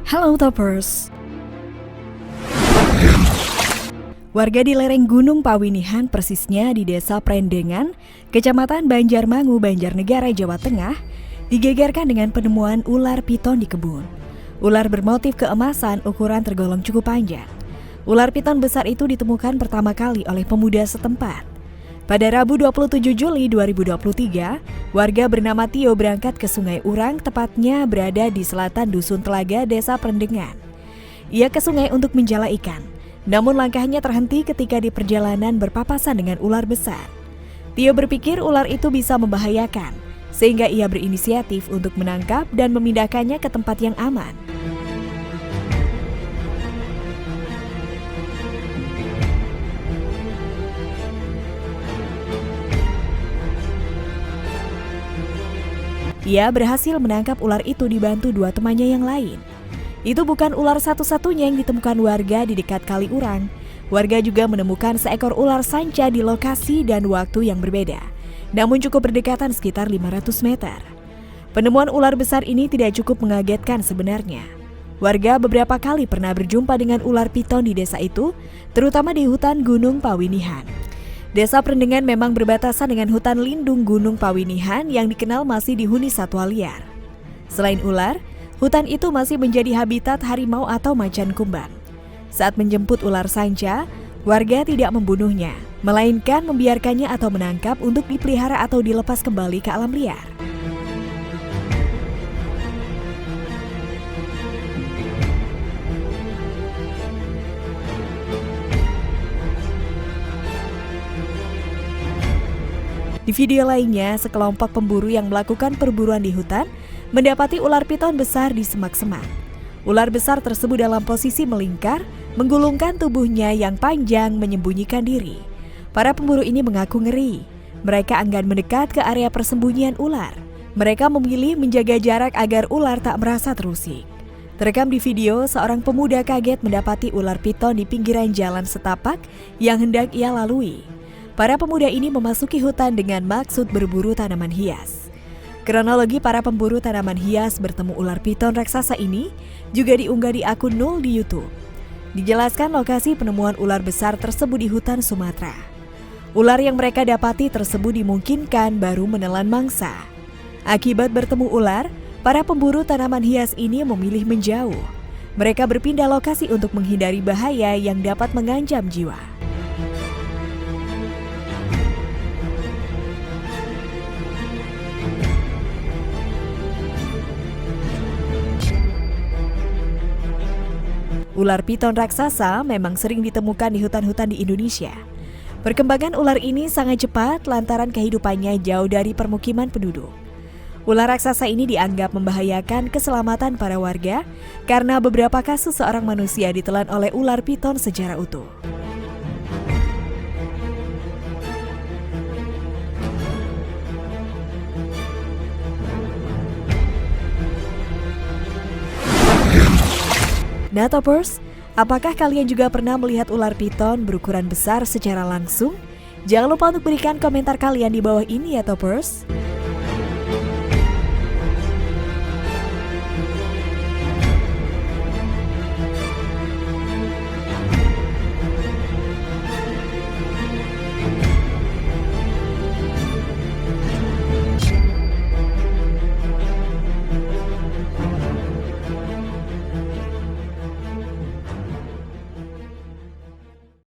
Halo Toppers. Warga di lereng Gunung Pawinihan, persisnya di Desa Prendengan, Kecamatan Banjarmangu, Banjarnegara, Jawa Tengah, digegerkan dengan penemuan ular piton di kebun. Ular bermotif keemasan ukuran tergolong cukup panjang. Ular piton besar itu ditemukan pertama kali oleh pemuda setempat. Pada Rabu 27 Juli 2023, warga bernama Tio berangkat ke Sungai Urang, tepatnya berada di selatan Dusun Telaga, Desa Prendengan. Ia ke sungai untuk menjala ikan, namun langkahnya terhenti ketika di perjalanan berpapasan dengan ular besar. Tio berpikir ular itu bisa membahayakan, sehingga ia berinisiatif untuk menangkap dan memindahkannya ke tempat yang aman. Ia berhasil menangkap ular itu dibantu dua temannya yang lain. Itu bukan ular satu-satunya yang ditemukan warga di dekat Kali Urang. Warga juga menemukan seekor ular sanca di lokasi dan waktu yang berbeda, namun cukup berdekatan sekitar 500 meter. Penemuan ular besar ini tidak cukup mengagetkan sebenarnya. Warga beberapa kali pernah berjumpa dengan ular piton di desa itu, terutama di hutan Gunung Pawinihan. Desa Prendengan memang berbatasan dengan hutan lindung Gunung Pawinihan yang dikenal masih dihuni satwa liar. Selain ular, hutan itu masih menjadi habitat harimau atau macan kumbang. Saat menjemput ular sanca, warga tidak membunuhnya, melainkan membiarkannya atau menangkap untuk dipelihara atau dilepas kembali ke alam liar. Di video lainnya, sekelompok pemburu yang melakukan perburuan di hutan mendapati ular piton besar di semak-semak. Ular besar tersebut dalam posisi melingkar, menggulungkan tubuhnya yang panjang menyembunyikan diri. Para pemburu ini mengaku ngeri. Mereka enggan mendekat ke area persembunyian ular. Mereka memilih menjaga jarak agar ular tak merasa terusik. Terekam di video, seorang pemuda kaget mendapati ular piton di pinggiran jalan setapak yang hendak ia lalui. Para pemuda ini memasuki hutan dengan maksud berburu tanaman hias. Kronologi para pemburu tanaman hias bertemu ular piton raksasa ini juga diunggah di akun Nul di YouTube. Dijelaskan lokasi penemuan ular besar tersebut di hutan Sumatera. Ular yang mereka dapati tersebut dimungkinkan baru menelan mangsa. Akibat bertemu ular, para pemburu tanaman hias ini memilih menjauh. Mereka berpindah lokasi untuk menghindari bahaya yang dapat mengancam jiwa. Ular piton raksasa memang sering ditemukan di hutan-hutan di Indonesia. Perkembangan ular ini sangat cepat lantaran kehidupannya jauh dari permukiman penduduk. Ular raksasa ini dianggap membahayakan keselamatan para warga karena beberapa kasus seorang manusia ditelan oleh ular piton secara utuh. Nah Toppers, apakah kalian juga pernah melihat ular piton berukuran besar secara langsung? Jangan lupa untuk berikan komentar kalian di bawah ini ya Toppers.